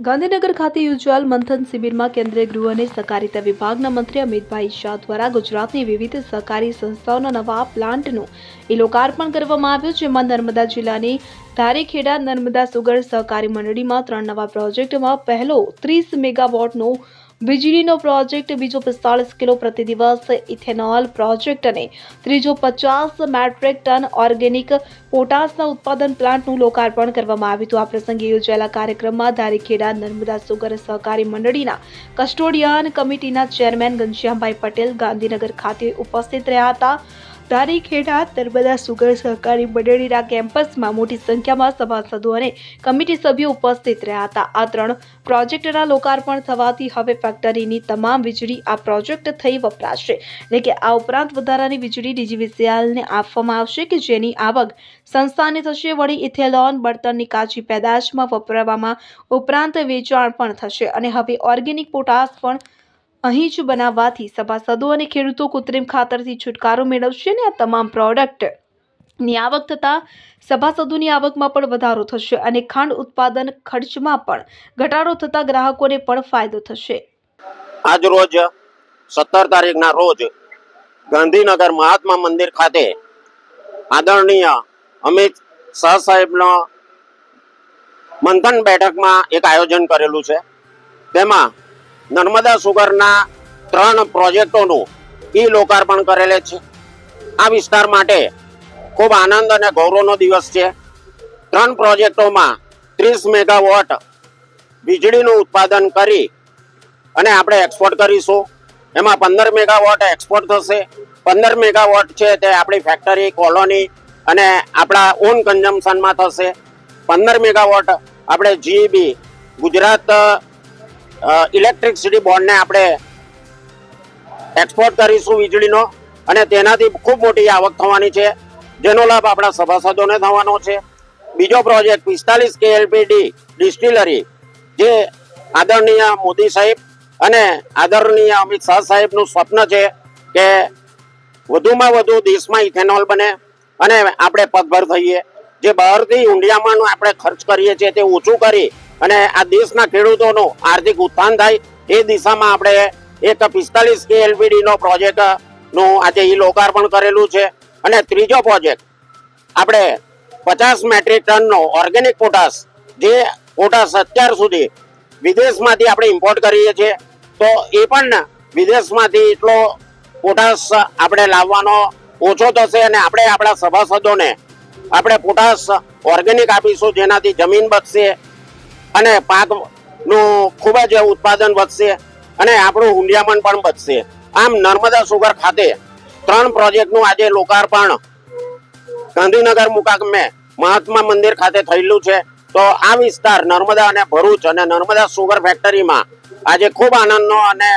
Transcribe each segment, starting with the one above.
ગાંધીનગર ખાતે યોજાયેલ મંથન શિબિરમાં કેન્દ્રીય ગૃહ અને સહકારિતા વિભાગના મંત્રી અમિતભાઈ શાહ દ્વારા ગુજરાતની વિવિધ સહકારી સંસ્થાઓના નવા પ્લાન્ટનું લોકાર્પણ કરવામાં આવ્યું, જેમાં નર્મદા જિલ્લાની ધારીખેડા નર્મદા સુગર સહકારી મંડળીમાં 3 નવા પ્રોજેક્ટમાં પહેલો 30 મેગાવોટનો વીજળીનો પ્રોજેક્ટ, બીજો 45 કિલો પ્રતિ દિવસ ઇથેનોલ પ્રોજેક્ટ અને ત્રીજો 50 મેટ્રિક ટન ઓર્ગેનિક પોટાશના ઉત્પાદન પ્લાન્ટનું લોકાર્પણ કરવામાં આવ્યું હતું। આ પ્રસંગે યોજાયેલા કાર્યક્રમમાં ધારીખેડા નર્મદા સુગર સહકારી મંડળીના કસ્ટોડિયન કમિટીના ચેરમેન ઘનશ્યામભાઈ પટેલ ગાંધીનગર ખાતે ઉપસ્થિત રહ્યા હતા। ધારીખેડા નર્મદા સુગર સહકારી મંડળીના કેમ્પસમાં મોટી સંખ્યામાં સભાસદો અને કમિટી સભ્યો ઉપસ્થિત રહ્યા હતા। આ 3 પ્રોજેક્ટના લોકાર્પણ થવાથી હવે ફેક્ટરીની તમામ વીજળી આ પ્રોજેક્ટ થઈ વપરાશે, એટલે કે આ ઉપરાંત વધારાની વીજળી ડીજીવીસીએલને આપવામાં આવશે કે જેની આવક સંસ્થાને થશે। વળી ઇથેનોલ બળતણની કાચી પેદાશમાં વપરાવામાં ઉપરાંત વેચાણ પણ થશે અને હવે ઓર્ગેનિક પોટાશ પણ અહીં જ બનાવવાથી સભાસદો અને ખેડૂતો કૃત્રિમ ખાતરથી છુટકારો મેળવશે અને આ તમામ પ્રોડક્ટની આવક થતાં સભાસદોની આવકમાં પણ વધારો થશે અને ખાંડ ઉત્પાદન ખર્ચમાં પણ ઘટાડો થતાં ગ્રાહકોને પણ ફાયદો થશે। આજ રોજ 17 તારીખના રોજ ગાંધીનગર મહાત્મા મંદિર ખાતે આદરણીય અમિત શાહ સાહેબનો મંથન બેઠકમાં એક આયોજન કરેલું છે। તેમાં નર્મદા સુગરના 3 પ્રોજેક્ટોનું લોકાર્પણ કરેલે છે। આ વિસ્તાર માટે ખૂબ આનંદ અને ગૌરવનો દિવસ છે। 3 પ્રોજેક્ટોમાં 30 મેગાવોટ વીજળીનું ઉત્પાદન કરી અને આપણે એક્સપોર્ટ કરીશું। એમાં 15 મેગાવોટ એક્સપોર્ટ થશે, 15 મેગાવોટ છે તે આપણી ફેક્ટરી, કોલોની અને આપણા ઓન કન્ઝમ્પશનમાં થશે। 15 મેગાવોટ આપણે જીઈબી ગુજરાત ઇલેક્ટ્રિસિટી બોર્ડને આપણે એક્સપોર્ટ કરીશું વીજળીનો અને તેનાથી ખૂબ મોટી આવક થવાની છે, જેનો લાભ આપણા સભાસદોને થવાનો છે। બીજો પ્રોજેક્ટ 45 કેએલપીડી ડિસ્ટિલરી, જે આદરણીય મોદી સાહેબ અને આદરણીય અમિત શાહ સાહેબનું સ્વપ્ન છે કે વધુમાં વધુ દેશમાં ઇથેનોલ બને અને આપણે પગભર થઈએ। જે બહારથી ઇન્ડિયામાં આપણે ખર્ચ કરીએ છીએ તે ઓછું કરી અને આ દેશના ખેડૂતોનું આર્થિક ઉત્થાન થાય એ દિશામાં આપણે એક 45 કેએલપીડી નો પ્રોજેક્ટનું આજે લોકાર્પણ કરેલું છે। અને ત્રીજો પ્રોજેક્ટ આપણે 50 મેટ્રિક ટનનો ઓર્ગેનિક પોટાશ, જે પોટાશ અત્યાર સુધી વિદેશમાંથી આપણે ઇમ્પોર્ટ કરીએ છીએ, તો એ પણ વિદેશમાંથી એટલો પોટાશ આપણે લાવવાનો ઓછો થશે અને આપણે આપણા સભાસદોને આપણે પોટાશ ઓર્ગેનિક આપીશું, જેનાથી જમીન બચશે અને પાકનું ખૂબ જ ઉત્પાદન વધશે અને આપણું હુંડિયામણ પણ બચશે। આમ નર્મદા સુગર ખાતે 3 પ્રોજેક્ટનું આજે લોકાર્પણ ગાંધીનગર મુકામે મહાત્મા મંદિર ખાતે થયેલું છે। તો આ વિસ્તાર નર્મદા અને ભરૂચ અને નર્મદા સુગર ફેક્ટરીમાં આજે ખૂબ આનંદનો અને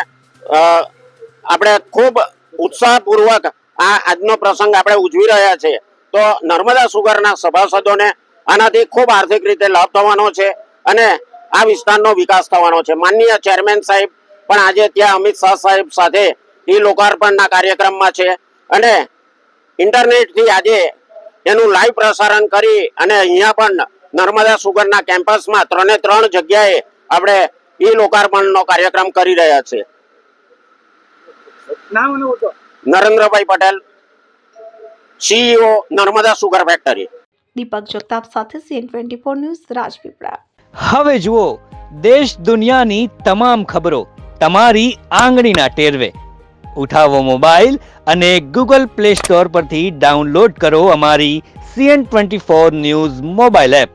આપણે ખૂબ ઉત્સાહપૂર્વક આજનો પ્રસંગ આપણે ઉજવી રહ્યા છે। તો નર્મદા સુગરના સભાસદોને આનાથી ખૂબ આર્થિક રીતે લાભ થવાનો છે અને આ વિસ્તારનો વિકાસ થવાનો છે। માનનીય ચેરમેન સાહેબ પણ આજે ત્યાં અમિત શાહ સાહેબ સાથે લોકાર્પણના કાર્યક્રમમાં છે અને ઇન્ટરનેટથી આજે એનું લાઈવ પ્રસારણ કરી અને અહીંયા પણ નર્મદા સુગરના કેમ્પસમાં 3 જગ્યાએ આપણે લોકાર્પણનો કાર્યક્રમ કરી રહ્યા છે। Narendrabhai Patel, CEO Narmada sugar factory. Deepak Jagtap સાથે CN24 ન્યૂઝ, રાજપીપળા। હવે જુઓ દેશ દુનિયાની તમામ ખબરો તમારી આંગળીના ટેરવે। ઉઠાવો મોબાઈલ અને Google Play Store પરથી ડાઉનલોડ કરો અમારી CN24 ન્યૂઝ મોબાઈલ એપ।